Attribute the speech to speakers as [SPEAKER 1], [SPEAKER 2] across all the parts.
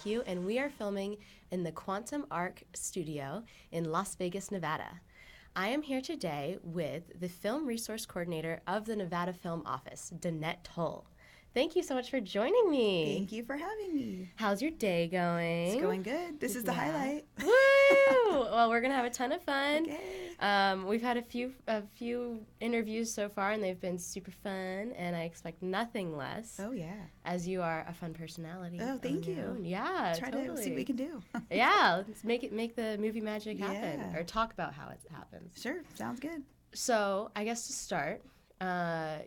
[SPEAKER 1] Donahue, and we are filming in the Quantum Arc studio in Las Vegas, Nevada. I am here today with the Film Resource Coordinator of the Nevada Film Office, Danette Tull. Thank you so much for joining me.
[SPEAKER 2] Thank you for having me.
[SPEAKER 1] How's your day going?
[SPEAKER 2] It's going good. This is the highlight.
[SPEAKER 1] Woo! Well, we're gonna have a ton of fun.
[SPEAKER 2] Okay.
[SPEAKER 1] We've had a few interviews so far, and they've been super fun. And I expect nothing less.
[SPEAKER 2] Oh yeah.
[SPEAKER 1] As you are a fun personality.
[SPEAKER 2] Oh, thank you.
[SPEAKER 1] Yeah,
[SPEAKER 2] Try
[SPEAKER 1] totally.
[SPEAKER 2] to see what we can do.
[SPEAKER 1] Yeah, let's make the movie magic happen,
[SPEAKER 2] Yeah.
[SPEAKER 1] or talk about how it happens.
[SPEAKER 2] Sure, sounds good.
[SPEAKER 1] So, I guess to start,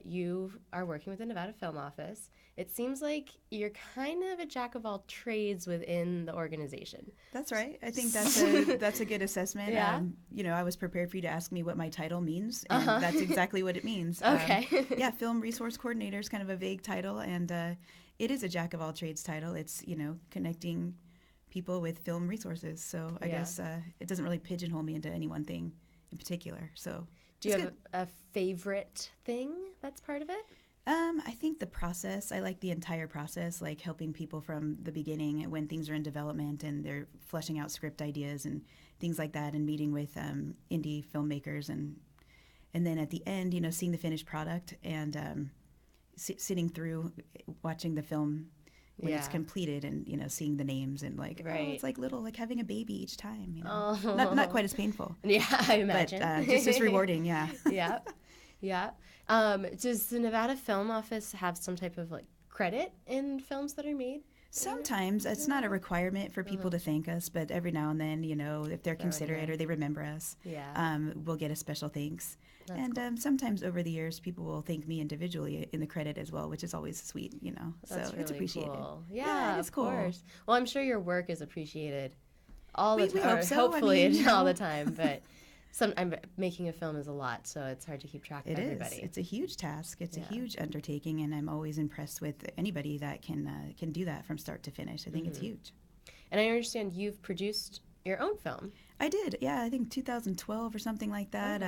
[SPEAKER 1] you are working with the Nevada Film Office. It seems like you're kind of a jack of all trades within the organization.
[SPEAKER 2] That's right. I think that's a good assessment.
[SPEAKER 1] Yeah.
[SPEAKER 2] I was prepared for you to ask me what my title means, and that's exactly what it means.
[SPEAKER 1] Okay.
[SPEAKER 2] Yeah, Film Resource Coordinator is kind of a vague title, and it is a jack of all trades title. It's, connecting people with film resources. So I guess it doesn't really pigeonhole me into any one thing in particular. So
[SPEAKER 1] do you have a favorite thing that's part of it?
[SPEAKER 2] I think the process. I like the entire process, like helping people from the beginning when things are in development and they're fleshing out script ideas and things like that, and meeting with indie filmmakers, and then at the end, seeing the finished product and sitting through watching the film when it's completed, and seeing the names and it's like having a baby each time. Not quite as painful.
[SPEAKER 1] Yeah, I imagine.
[SPEAKER 2] But just as rewarding. Yeah.
[SPEAKER 1] Yeah. Yeah. Does the Nevada Film Office have some type of credit in films that are made?
[SPEAKER 2] Sometimes it's not a requirement for people to thank us, but every now and then, if they're considerate or they remember us, we'll get a special thanks. That's cool. Sometimes over the years, people will thank me individually in the credit as well, which is always sweet,
[SPEAKER 1] That's
[SPEAKER 2] so
[SPEAKER 1] really
[SPEAKER 2] it's appreciated.
[SPEAKER 1] Cool. Yeah,
[SPEAKER 2] it's
[SPEAKER 1] of
[SPEAKER 2] cool.
[SPEAKER 1] course. Well, I'm sure your work is appreciated all the time.
[SPEAKER 2] We hope so.
[SPEAKER 1] Hopefully all the time, but making a film is a lot, so it's hard to keep track of everybody.
[SPEAKER 2] It is. It's a huge task. It's a huge undertaking, and I'm always impressed with anybody that can do that from start to finish. I think it's huge.
[SPEAKER 1] And I understand you've produced your own film.
[SPEAKER 2] I did, yeah. I think 2012 or something like that.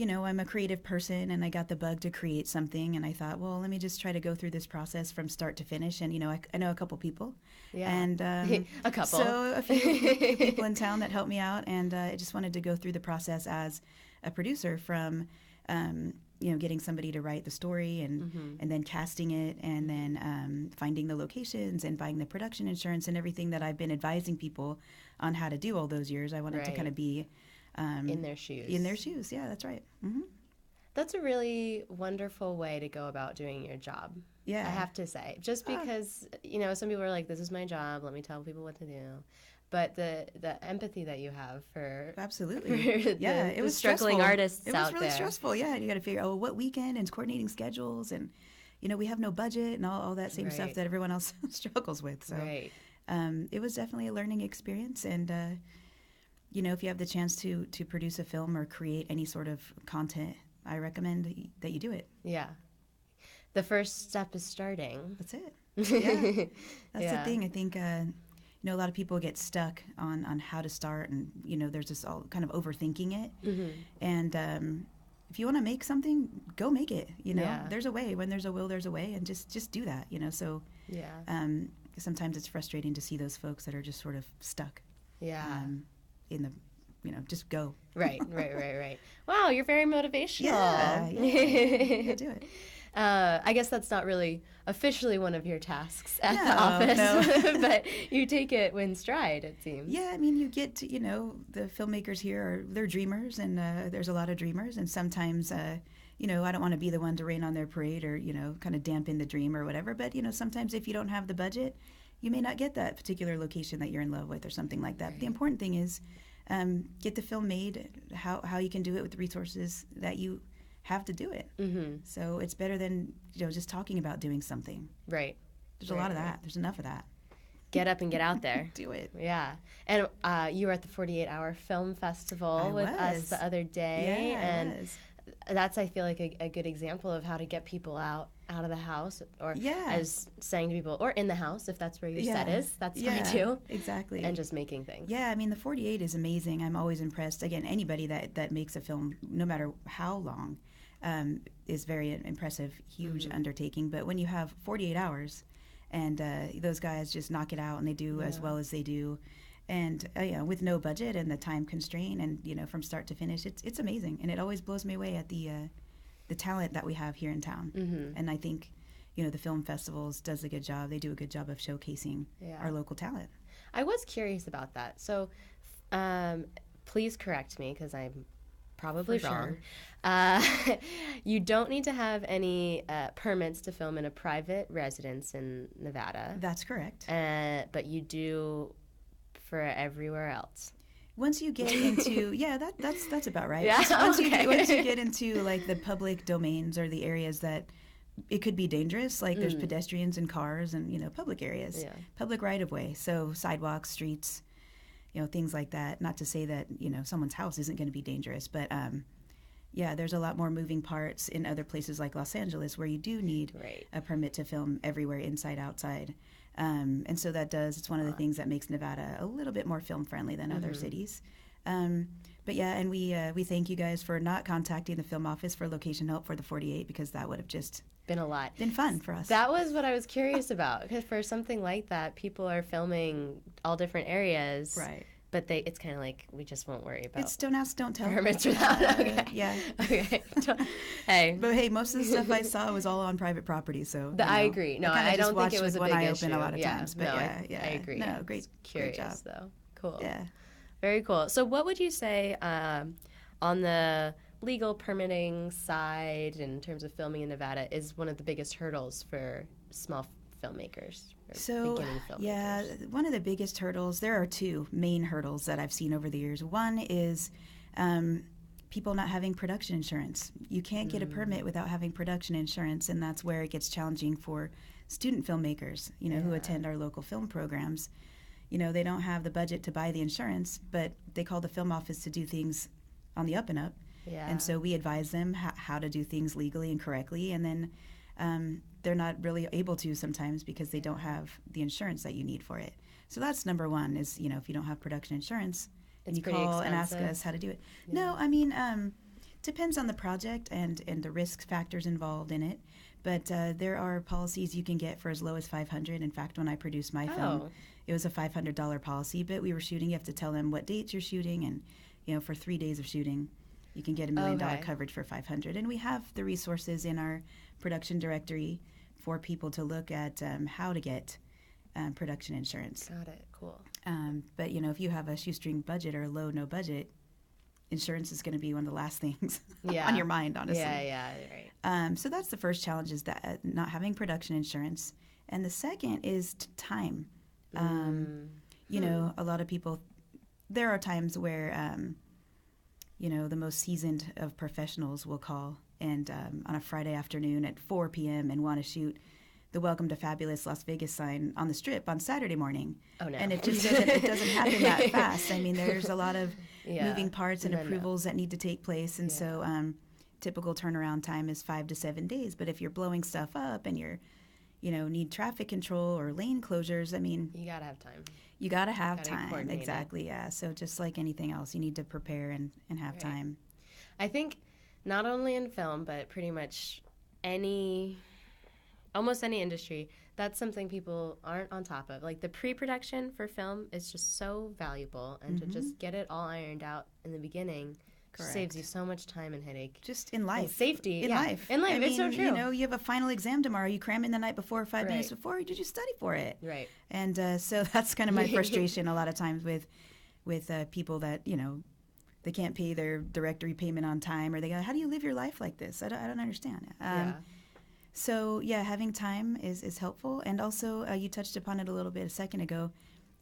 [SPEAKER 2] I'm a creative person, and I got the bug to create something, and I thought, well, let me just try to go through this process from start to finish. And, I know a couple people.
[SPEAKER 1] Yeah.
[SPEAKER 2] And
[SPEAKER 1] a couple.
[SPEAKER 2] So a few people in town that helped me out, and I just wanted to go through the process as a producer from, getting somebody to write the story and then casting it, and then finding the locations and buying the production insurance and everything that I've been advising people on how to do all those years. I wanted to kind of be
[SPEAKER 1] in their shoes.
[SPEAKER 2] In their shoes, yeah, that's right. Mm-hmm.
[SPEAKER 1] That's a really wonderful way to go about doing your job.
[SPEAKER 2] Yeah.
[SPEAKER 1] I have to say. Just because, some people are like, this is my job, let me tell people what to do. But the empathy that you have for...
[SPEAKER 2] Absolutely.
[SPEAKER 1] For
[SPEAKER 2] it was
[SPEAKER 1] struggling
[SPEAKER 2] stressful.
[SPEAKER 1] artists out there.
[SPEAKER 2] It was really stressful, yeah. You got to figure out what weekend and coordinating schedules, and, we have no budget and all that same stuff that everyone else struggles with. So it was definitely a learning experience, and... if you have the chance to produce a film or create any sort of content, I recommend that you do it.
[SPEAKER 1] Yeah. The first step is starting.
[SPEAKER 2] That's it. Yeah. That's the thing. I think, a lot of people get stuck on how to start, and, there's this all kind of overthinking it. Mm-hmm. And if you want to make something, go make it. There's a way. When there's a will, there's a way, and just do that. So sometimes it's frustrating to see those folks that are just sort of stuck.
[SPEAKER 1] Yeah.
[SPEAKER 2] In the, just go.
[SPEAKER 1] Right. Wow, you're very motivational.
[SPEAKER 2] Yeah, do it.
[SPEAKER 1] I guess that's not really officially one of your tasks at the office, but you take it in stride, it seems.
[SPEAKER 2] Yeah, you get to, the filmmakers here they're dreamers, and there's a lot of dreamers, and sometimes, I don't want to be the one to rain on their parade or, kind of dampen the dream or whatever, but, sometimes if you don't have the budget, you may not get that particular location that you're in love with or something like that. Right. But the important thing is get the film made, how you can do it with the resources that you have to do it. Mm-hmm. So it's better than just talking about doing something.
[SPEAKER 1] Right.
[SPEAKER 2] There's a lot of that. There's enough of that.
[SPEAKER 1] Get up and get out there.
[SPEAKER 2] Do it.
[SPEAKER 1] Yeah. And you were at the 48-Hour Film Festival with us the other day.
[SPEAKER 2] Yeah,
[SPEAKER 1] and that's, I feel like, a good example of how to get people out of the house, or as saying to people, or in the house, if that's where your set is. That's fine too.
[SPEAKER 2] Exactly.
[SPEAKER 1] And just making things.
[SPEAKER 2] Yeah, the 48 is amazing. I'm always impressed. Again, anybody that makes a film, no matter how long, is very impressive, huge undertaking. But when you have 48 hours And those guys just knock it out, and they do as well as they do. And with no budget and the time constraint, and from start to finish, it's amazing, and it always blows me away at the talent that we have here in town. And I think the film festivals does a good job. They do a good job of showcasing our local talent.
[SPEAKER 1] I was curious about that. So please correct me because I'm probably wrong. Sure. You don't need to have any permits to film in a private residence in Nevada.
[SPEAKER 2] That's correct.
[SPEAKER 1] But you do for everywhere else.
[SPEAKER 2] Once you get into that's about right.
[SPEAKER 1] Yeah,
[SPEAKER 2] once you get into like the public domains or the areas that it could be dangerous, like there's pedestrians and cars and public areas, public right of way, so sidewalks, streets, things like that. Not to say that someone's house isn't going to be dangerous, but there's a lot more moving parts in other places like Los Angeles where you do need a permit to film everywhere, inside, outside. And so it's one of the things that makes Nevada a little bit more film friendly than other cities. But and we thank you guys for not contacting the film office for location help for the 48, because that would have just
[SPEAKER 1] been a lot.
[SPEAKER 2] Been fun for us.
[SPEAKER 1] That was what I was curious about, because for something like that, people are filming all different areas.
[SPEAKER 2] Right.
[SPEAKER 1] But it's kind of like, we just won't worry about.
[SPEAKER 2] It's don't ask, don't tell.
[SPEAKER 1] Permits for that. Okay.
[SPEAKER 2] Yeah.
[SPEAKER 1] Okay. Hey.
[SPEAKER 2] But hey, most of the stuff I saw was all on private property, so.
[SPEAKER 1] I agree. No, I don't think it was a big issue.
[SPEAKER 2] Open a lot of times, but I agree.
[SPEAKER 1] No,
[SPEAKER 2] great
[SPEAKER 1] curious
[SPEAKER 2] job.
[SPEAKER 1] Though. Cool.
[SPEAKER 2] Yeah.
[SPEAKER 1] Very cool. So what would you say on the legal permitting side in terms of filming in Nevada is one of the biggest hurdles for small filmmakers?
[SPEAKER 2] So, one of the biggest hurdles, there are two main hurdles that I've seen over the years. One is people not having production insurance. You can't get a permit without having production insurance, and that's where it gets challenging for student filmmakers, who attend our local film programs. They don't have the budget to buy the insurance, but they call the film office to do things on the up and up.
[SPEAKER 1] Yeah.
[SPEAKER 2] And so we advise them how to do things legally and correctly, and then they're not really able to sometimes because they don't have the insurance that you need for it. So that's number one is, if you don't have production insurance, and you call and ask us how to do it. Yeah. No, I mean, depends on the project and the risk factors involved in it. But there are policies you can get for as low as $500. In fact, when I produced my film, it was a $500 policy. But we were shooting, you have to tell them what dates you're shooting. And, for 3 days of shooting, you can get $1 million coverage for $500. And we have the resources in our production directory for people to look at how to get production insurance.
[SPEAKER 1] Got it. Cool.
[SPEAKER 2] But, if you have a shoestring budget or a low, no budget, insurance is going to be one of the last things on your mind, honestly.
[SPEAKER 1] Yeah, right.
[SPEAKER 2] So that's the first challenge, is that not having production insurance. And the second is time. A lot of people, there are times where, the most seasoned of professionals will call and on a Friday afternoon at 4 p.m. and want to shoot the Welcome to Fabulous Las Vegas sign on the Strip on Saturday morning. Oh, no. And it just doesn't happen that fast. I mean, there's a lot of moving parts and approvals that need to take place. And so typical turnaround time is 5 to 7 days. But if you're blowing stuff up and you're, need traffic control or lane closures, I mean.
[SPEAKER 1] You got to have time.
[SPEAKER 2] You got to have time. Exactly, yeah. So just like anything else, you need to prepare and have time.
[SPEAKER 1] I think not only in film, but pretty much almost any industry, that's something people aren't on top of. Like the pre-production for film is just so valuable, and to just get it all ironed out in the beginning saves you so much time and headache.
[SPEAKER 2] Just in life.
[SPEAKER 1] And safety.
[SPEAKER 2] In life.
[SPEAKER 1] In life,
[SPEAKER 2] I
[SPEAKER 1] it's
[SPEAKER 2] mean,
[SPEAKER 1] so true.
[SPEAKER 2] You have a final exam tomorrow. You cram in the night before, 5 minutes before, or did you study for it?
[SPEAKER 1] Right.
[SPEAKER 2] And so that's kind of my frustration a lot of times with people that, they can't pay their directory payment on time, or they go, how do you live your life like this? I don't understand. So, having time is helpful. And also, you touched upon it a little bit a second ago.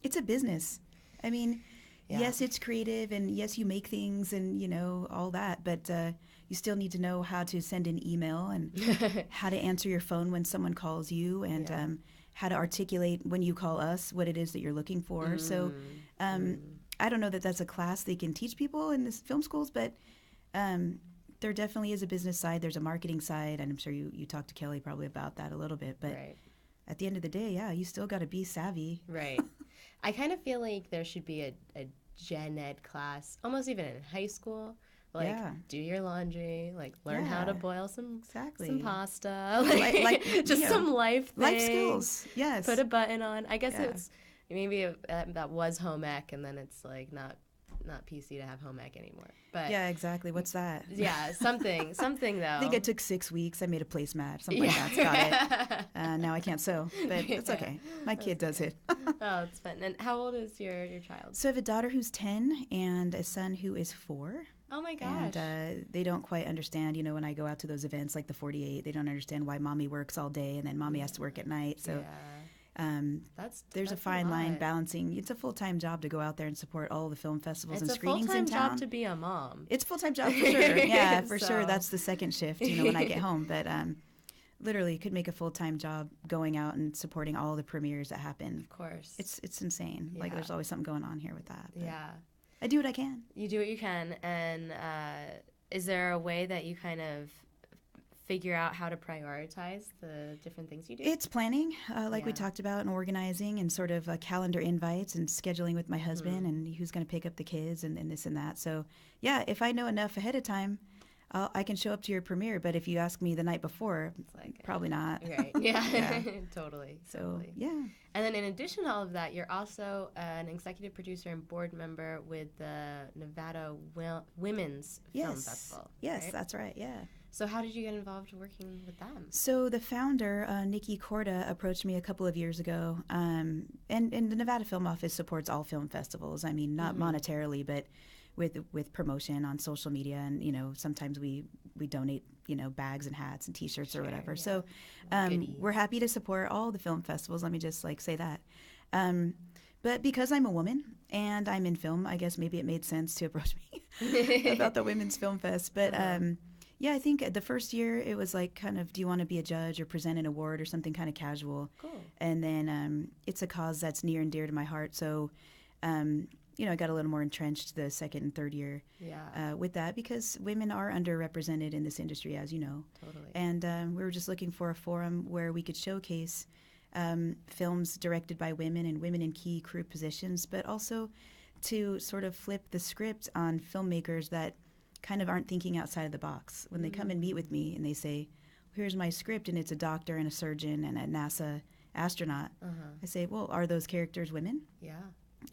[SPEAKER 2] It's a business. I mean, yes, it's creative, and yes, you make things and, all that. But you still need to know how to send an email and how to answer your phone when someone calls you, and how to articulate when you call us what it is that you're looking for. So I don't know that that's a class they can teach people in this film schools, but there definitely is a business side. There's a marketing side, and I'm sure you talked to Kelly probably about that a little bit. But at the end of the day, you still got to be savvy.
[SPEAKER 1] Right. I kind of feel like there should be a gen ed class, almost even in high school, Like,
[SPEAKER 2] Yeah.
[SPEAKER 1] do your laundry, like, learn how to boil some pasta, just some life things.
[SPEAKER 2] Life skills, yes.
[SPEAKER 1] Put a button on. I guess it's maybe that was home ec, and then it's like not PC to have home ec anymore. But
[SPEAKER 2] yeah, exactly. What's that?
[SPEAKER 1] Yeah, something though.
[SPEAKER 2] I think it took 6 weeks. I made a placemat, something like that. Got it. Now I can't sew, but it's okay. My kid does it.
[SPEAKER 1] Oh, it's fun. And how old is your child?
[SPEAKER 2] So I have a daughter who's 10 and a son who is 4.
[SPEAKER 1] Oh my gosh.
[SPEAKER 2] And they don't quite understand, when I go out to those events like the 48, they don't understand why mommy works all day and then mommy has to work at night. So there's a fine line balancing. It's a full-time job to go out there and support all the film festivals and screenings in town.
[SPEAKER 1] It's a full-time job to be a mom.
[SPEAKER 2] It's a full-time job for sure. Yeah, for sure. That's the second shift, when I get home. But literally could make a full-time job going out and supporting all the premieres that happen.
[SPEAKER 1] Of course.
[SPEAKER 2] It's insane.
[SPEAKER 1] Yeah.
[SPEAKER 2] Like there's always something going on here with that.
[SPEAKER 1] Yeah.
[SPEAKER 2] I do what I can.
[SPEAKER 1] You do what you can. And is there a way that you kind of figure out how to prioritize the different things you do?
[SPEAKER 2] It's planning, like we talked about, and organizing and sort of calendar invites and scheduling with my husband and who's going to pick up the kids and this and that. So, yeah, if I know enough ahead of time, I can show up to your premiere. But if you ask me the night before, it's like, probably not.
[SPEAKER 1] Right. Yeah. Totally.
[SPEAKER 2] So, yeah.
[SPEAKER 1] And then in addition to all of that, you're also an executive producer and board member with the Nevada Women's Film Festival.
[SPEAKER 2] Yes,
[SPEAKER 1] right?
[SPEAKER 2] That's right. Yeah.
[SPEAKER 1] So how did you get involved working with them?
[SPEAKER 2] So the founder, Nikki Korda, approached me a couple of years ago. And the Nevada Film Office supports all film festivals. I mean, not monetarily, but with promotion on social media. And, sometimes we donate, bags and hats and T-shirts or whatever. Yeah. So we're happy to support all the film festivals. Let me just, say that. But because I'm a woman and I'm in film, I guess maybe it made sense to approach me about the Women's Film Fest. But yeah, I think the first year it was like kind of, do you want to be a judge or present an award or something kind of casual?
[SPEAKER 1] Cool.
[SPEAKER 2] And then it's a cause that's near and dear to my heart. So, I got a little more entrenched the second and third year with that because women are underrepresented in this industry, as you know.
[SPEAKER 1] Totally.
[SPEAKER 2] And we were just looking for a forum where we could showcase films directed by women and women in key crew positions, but also to sort of flip the script on filmmakers that kind of aren't thinking outside of the box. When they come and meet with me and they say, here's my script and it's a doctor and a surgeon and a NASA astronaut, I say, well, are those characters women?
[SPEAKER 1] Yeah.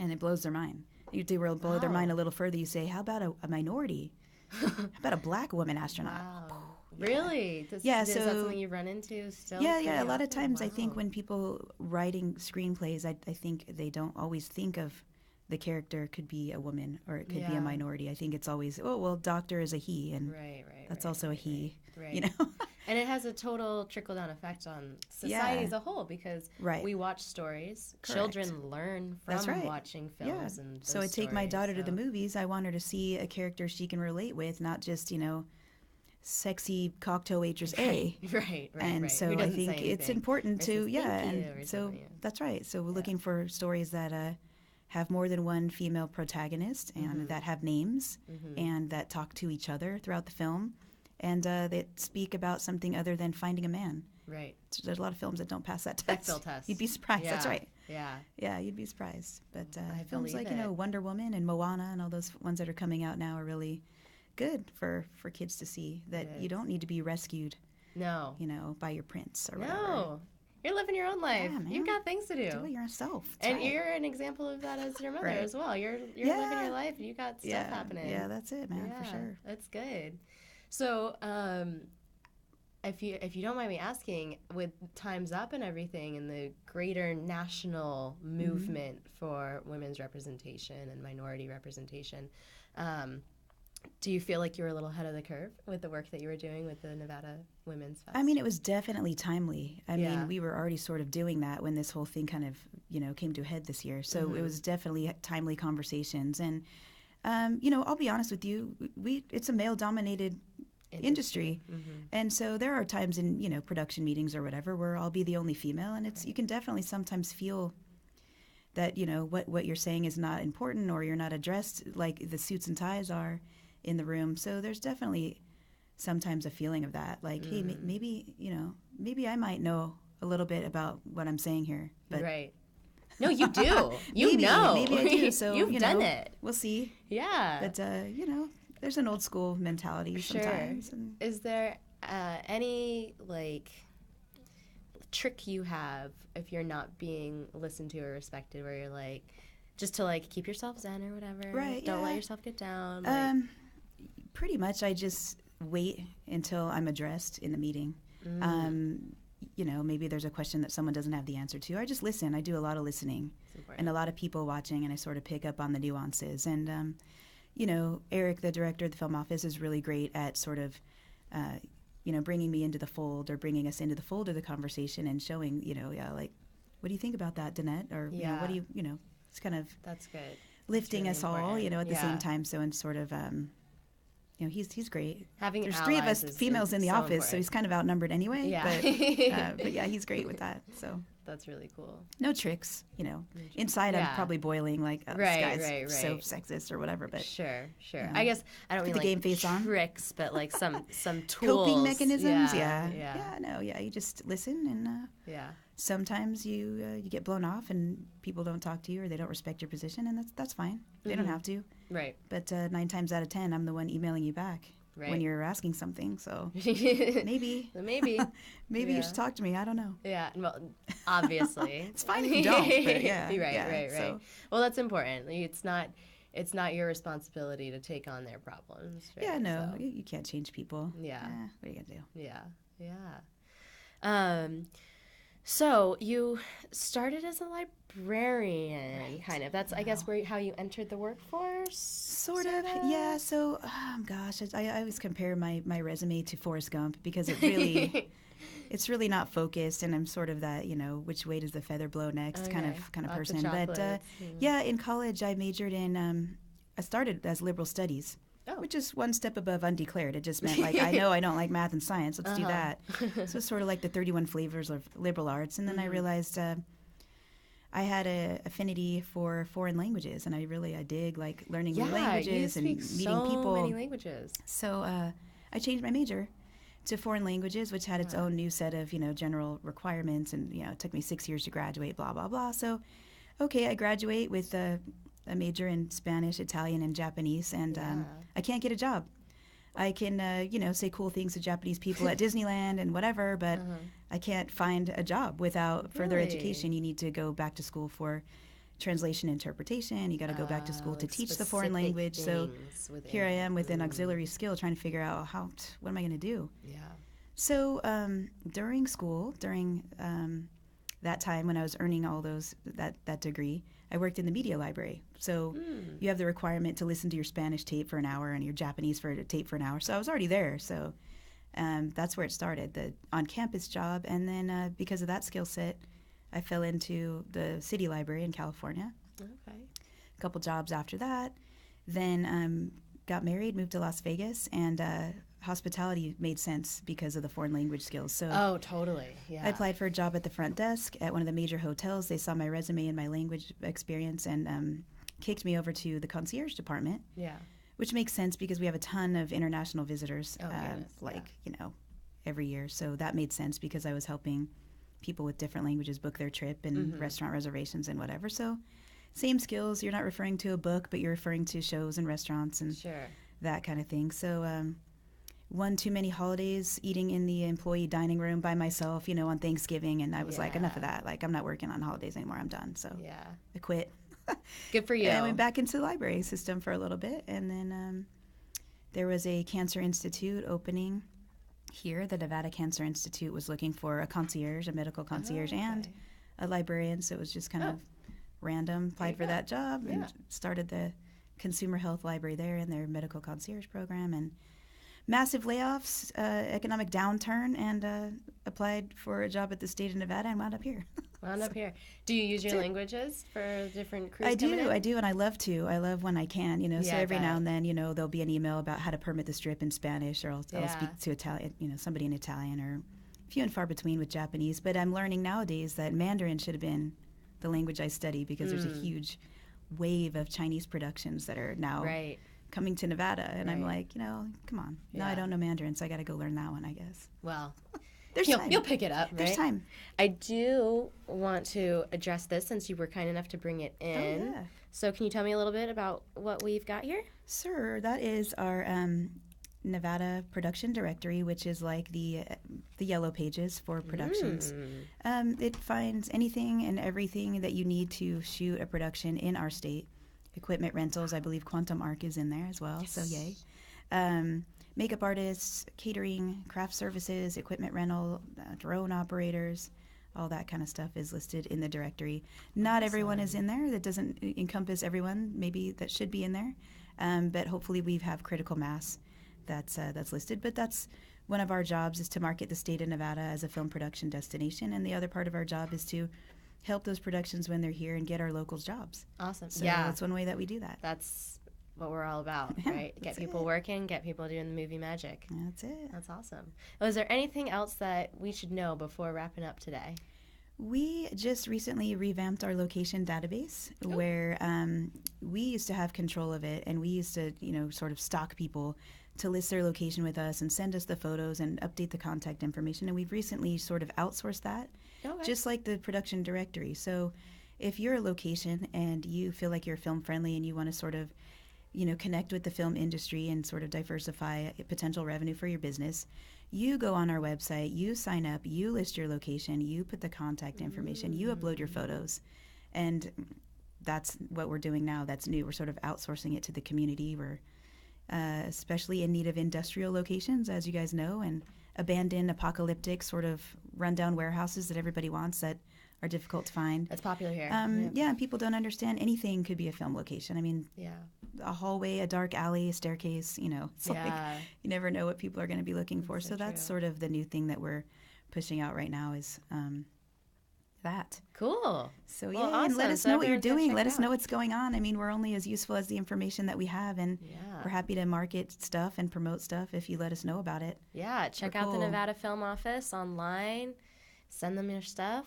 [SPEAKER 2] And it blows their mind. They will blow their mind a little further. You say, how about a minority? How about a black woman astronaut?
[SPEAKER 1] Wow. Really? Is that something you run into still?
[SPEAKER 2] Yeah. A lot of times I think when people writing screenplays, I think they don't always think of the character could be a woman or it could be a minority. I think it's always, doctor is a he, and that's also a he.
[SPEAKER 1] Right. And it has a total trickle-down effect on society as a whole because we watch stories. Correct. Children learn from watching films. Yeah.
[SPEAKER 2] And so I take my daughter to the movies. I want her to see a character she can relate with, not just, sexy cocktail waitress A.
[SPEAKER 1] Right.
[SPEAKER 2] And so I think it's important to, that's right. So we're looking for stories that have more than one female protagonist and that have names and that talk to each other throughout the film and that speak about something other than finding a man.
[SPEAKER 1] Right.
[SPEAKER 2] So there's a lot of films that don't pass that test.
[SPEAKER 1] Bechdel test.
[SPEAKER 2] You'd be surprised.
[SPEAKER 1] Yeah.
[SPEAKER 2] That's right.
[SPEAKER 1] Yeah.
[SPEAKER 2] Yeah, you'd be surprised. But films
[SPEAKER 1] believe
[SPEAKER 2] like, Wonder Woman and Moana and all those ones that are coming out now are really good for kids to see that you don't need to be rescued.
[SPEAKER 1] No.
[SPEAKER 2] By your prince or whatever.
[SPEAKER 1] No. You're living your own life. Yeah, You've got things to do.
[SPEAKER 2] Do it yourself.
[SPEAKER 1] And you're an example of that as your mother as well. You're living your life and you got stuff happening.
[SPEAKER 2] Yeah, that's it, man, for sure.
[SPEAKER 1] That's good. So, if you don't mind me asking, with Time's Up and everything and the greater national movement for women's representation and minority representation, do you feel like you were a little ahead of the curve with the work that you were doing with the Nevada Women's Fest?
[SPEAKER 2] I mean, it was definitely timely. I mean, we were already sort of doing that when this whole thing kind of, came to a head this year. So it was definitely timely conversations. And, I'll be honest with you, it's a male-dominated industry. And so there are times in, production meetings or whatever where I'll be the only female. And you can definitely sometimes feel that, what you're saying is not important or you're not addressed like the suits and ties are in the room. So there's definitely sometimes a feeling of that, like, hey, maybe I might know a little bit about what I'm saying here. But
[SPEAKER 1] no, you do.
[SPEAKER 2] Maybe I do. So
[SPEAKER 1] you've done it.
[SPEAKER 2] We'll see.
[SPEAKER 1] Yeah.
[SPEAKER 2] But there's an old school mentality sometimes. And
[SPEAKER 1] is there any like trick you have if you're not being listened to or respected, where you're like, just to like keep yourself zen or whatever,
[SPEAKER 2] right?
[SPEAKER 1] Don't let yourself get down. Like.
[SPEAKER 2] Pretty much, I just wait until I'm addressed in the meeting. Maybe there's a question that someone doesn't have the answer to. I just listen. I do a lot of listening, and a lot of people watching, and I sort of pick up on the nuances. And Eric, the director of the film office, is really great at sort of, bringing me into the fold, or bringing us into the fold of the conversation, and showing, like, what do you think about that, Danette? Or what do you, it's kind of
[SPEAKER 1] that's good,
[SPEAKER 2] lifting
[SPEAKER 1] really
[SPEAKER 2] us all, at the same time. So, and sort of. He's great. There's 3 of us females in the office, important. So he's kind of outnumbered anyway. Yeah. But yeah, he's great with that. So
[SPEAKER 1] that's really cool.
[SPEAKER 2] No tricks, Inside, I'm probably boiling like, this guy's so sexist or whatever. But
[SPEAKER 1] sure. I guess I don't mean
[SPEAKER 2] the
[SPEAKER 1] like
[SPEAKER 2] game face on.
[SPEAKER 1] Tricks, but like some tools,
[SPEAKER 2] coping mechanisms. You just listen, and sometimes you get blown off, and people don't talk to you, or they don't respect your position, and that's fine. They don't have to.
[SPEAKER 1] Right.
[SPEAKER 2] But 9 times out of 10, I'm the one emailing you back when you're asking something. So maybe you should talk to me. I don't know.
[SPEAKER 1] Yeah. Well, obviously,
[SPEAKER 2] it's fine if you don't. But yeah.
[SPEAKER 1] Right. So. Well, that's important. It's not your responsibility to take on their problems. Right?
[SPEAKER 2] Yeah. No, so. You can't change people.
[SPEAKER 1] Yeah.
[SPEAKER 2] What are you gonna do?
[SPEAKER 1] Yeah. So you started as a librarian, kind of. That's, I guess, how you entered the workforce? Sort of,
[SPEAKER 2] yeah. So, I always compare my resume to Forrest Gump, because it really, it's really not focused, and I'm sort of that, which way does the feather blow next kind of person. But in college I majored in, I started as liberal studies. Oh. Which is one step above undeclared. It just meant, like, I know I don't like math and science. Let's do that. So it's sort of like the 31 flavors of liberal arts. And then I realized I had an affinity for foreign languages, and I dig, like, learning new languages and meeting people.
[SPEAKER 1] Many languages.
[SPEAKER 2] So I changed my major to foreign languages, which had its own new set of, general requirements. And, it took me 6 years to graduate, blah, blah, blah. So, okay, I graduate with a major in Spanish, Italian, and Japanese, and I can't get a job. I can, say cool things to Japanese people at Disneyland and whatever, but I can't find a job without further education. You need to go back to school for translation interpretation. You got to go back to school to teach the foreign language. So here I am with an auxiliary skill, trying to figure out what am I going to do?
[SPEAKER 1] Yeah.
[SPEAKER 2] So during school, that time when I was earning all that degree, I worked in the media library. So you have the requirement to listen to your Spanish tape for an hour and your Japanese tape for an hour. So I was already there. So that's where it started, the on-campus job. And then because of that skill set, I fell into the city library in California.
[SPEAKER 1] Okay.
[SPEAKER 2] A couple jobs after that. Then got married, moved to Las Vegas, and hospitality made sense because of the foreign language skills. So
[SPEAKER 1] totally. Yeah.
[SPEAKER 2] I applied for a job at the front desk at one of the major hotels. They saw my resume and my language experience, and kicked me over to the concierge department.
[SPEAKER 1] Yeah.
[SPEAKER 2] Which makes sense because we have a ton of international visitors, every year. So that made sense because I was helping people with different languages book their trip and restaurant reservations and whatever. So same skills. You're not referring to a book, but you're referring to shows and restaurants and that kind of thing. So one too many holidays eating in the employee dining room by myself, on Thanksgiving, and I was like, enough of that. Like, I'm not working on holidays anymore. I'm done. So I quit.
[SPEAKER 1] Good for you.
[SPEAKER 2] And I went back into the library system for a little bit, and then there was a cancer institute opening here. The Nevada Cancer Institute was looking for a concierge, a medical concierge, and a librarian. So it was just kind of random. Applied for that job and started the consumer health library there in their medical concierge program, and massive layoffs, economic downturn, and applied for a job at the state of Nevada and wound up here.
[SPEAKER 1] Do you use your languages for different crews?
[SPEAKER 2] I do, and I love to. I love when I can, so every now and then, there'll be an email about how to permit the strip in Spanish, or I'll speak to Italian, somebody in Italian, or few and far between with Japanese. But I'm learning nowadays that Mandarin should have been the language I study, because there's a huge wave of Chinese productions that are now coming to Nevada, and I'm like, come on. No, I don't know Mandarin, so I got to go learn that one, I guess.
[SPEAKER 1] Well,
[SPEAKER 2] there's time.
[SPEAKER 1] You'll pick it up, right?
[SPEAKER 2] There's time.
[SPEAKER 1] I do want to address this since you were kind enough to bring it in.
[SPEAKER 2] Oh, yeah.
[SPEAKER 1] So can you tell me a little bit about what we've got here?
[SPEAKER 2] Sir, that is our Nevada production directory, which is like the yellow pages for productions. It finds anything and everything that you need to shoot a production in our state. Equipment rentals, I believe Quantum Arc is in there as well, so yay. Makeup artists, catering, craft services, equipment rental, drone operators, all that kind of stuff is listed in the directory. Not everyone is in there. That doesn't encompass everyone, maybe that should be in there. But hopefully we have critical mass that's listed. But that's one of our jobs, is to market the state of Nevada as a film production destination. And the other part of our job is to help those productions when they're here and get our locals jobs.
[SPEAKER 1] Awesome.
[SPEAKER 2] So that's one way that we do that.
[SPEAKER 1] That's what we're all about,
[SPEAKER 2] Yeah,
[SPEAKER 1] right? Get people working, get people doing the movie magic.
[SPEAKER 2] That's it.
[SPEAKER 1] That's awesome. Was there anything else that we should know before wrapping up today?
[SPEAKER 2] We just recently revamped our location database, where we used to have control of it, and we used to, sort of stalk people to list their location with us and send us the photos and update the contact information. And we've recently sort of outsourced that, just like the production directory. So if you're a location and you feel like you're film friendly and you want to sort of, connect with the film industry and sort of diversify potential revenue for your business, you go on our website, you sign up, you list your location, you put the contact information, you upload your photos. And that's what we're doing now. That's new. We're sort of outsourcing it to the community. We're especially in need of industrial locations, as you guys know, and abandoned, apocalyptic, sort of rundown warehouses that everybody wants that are difficult to find.
[SPEAKER 1] That's popular here.
[SPEAKER 2] Yeah, and people don't understand anything could be a film location. I mean, a hallway, a dark alley, a staircase, it's like you never know what people are going to be looking for. So that's sort of the new thing that we're pushing out right now is that.
[SPEAKER 1] Cool.
[SPEAKER 2] So
[SPEAKER 1] awesome.
[SPEAKER 2] And let us know what you're doing. Let us know what's going on. I mean, we're only as useful as the information that we have, and we're happy to market stuff and promote stuff if you let us know about it.
[SPEAKER 1] Yeah, check out the Nevada Film Office online. Send them your stuff.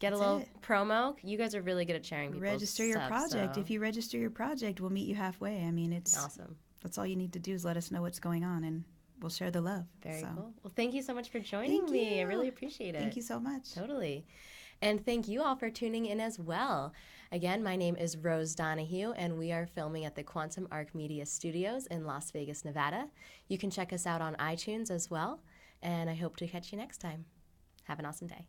[SPEAKER 1] Get a little promo. You guys are really good at sharing people's
[SPEAKER 2] Register your
[SPEAKER 1] stuff,
[SPEAKER 2] project.
[SPEAKER 1] so.
[SPEAKER 2] If you register your project, we'll meet you halfway. I mean, it's
[SPEAKER 1] awesome.
[SPEAKER 2] That's all you need to do is let us know what's going on, and we'll share the love.
[SPEAKER 1] Very cool. Well, thank you so much for joining me. I really appreciate it.
[SPEAKER 2] Thank you so much.
[SPEAKER 1] Totally. And thank you all for tuning in as well. Again, my name is Rose Donahue, and we are filming at the Quantum Arc Media Studios in Las Vegas, Nevada. You can check us out on iTunes as well, and I hope to catch you next time. Have an awesome day.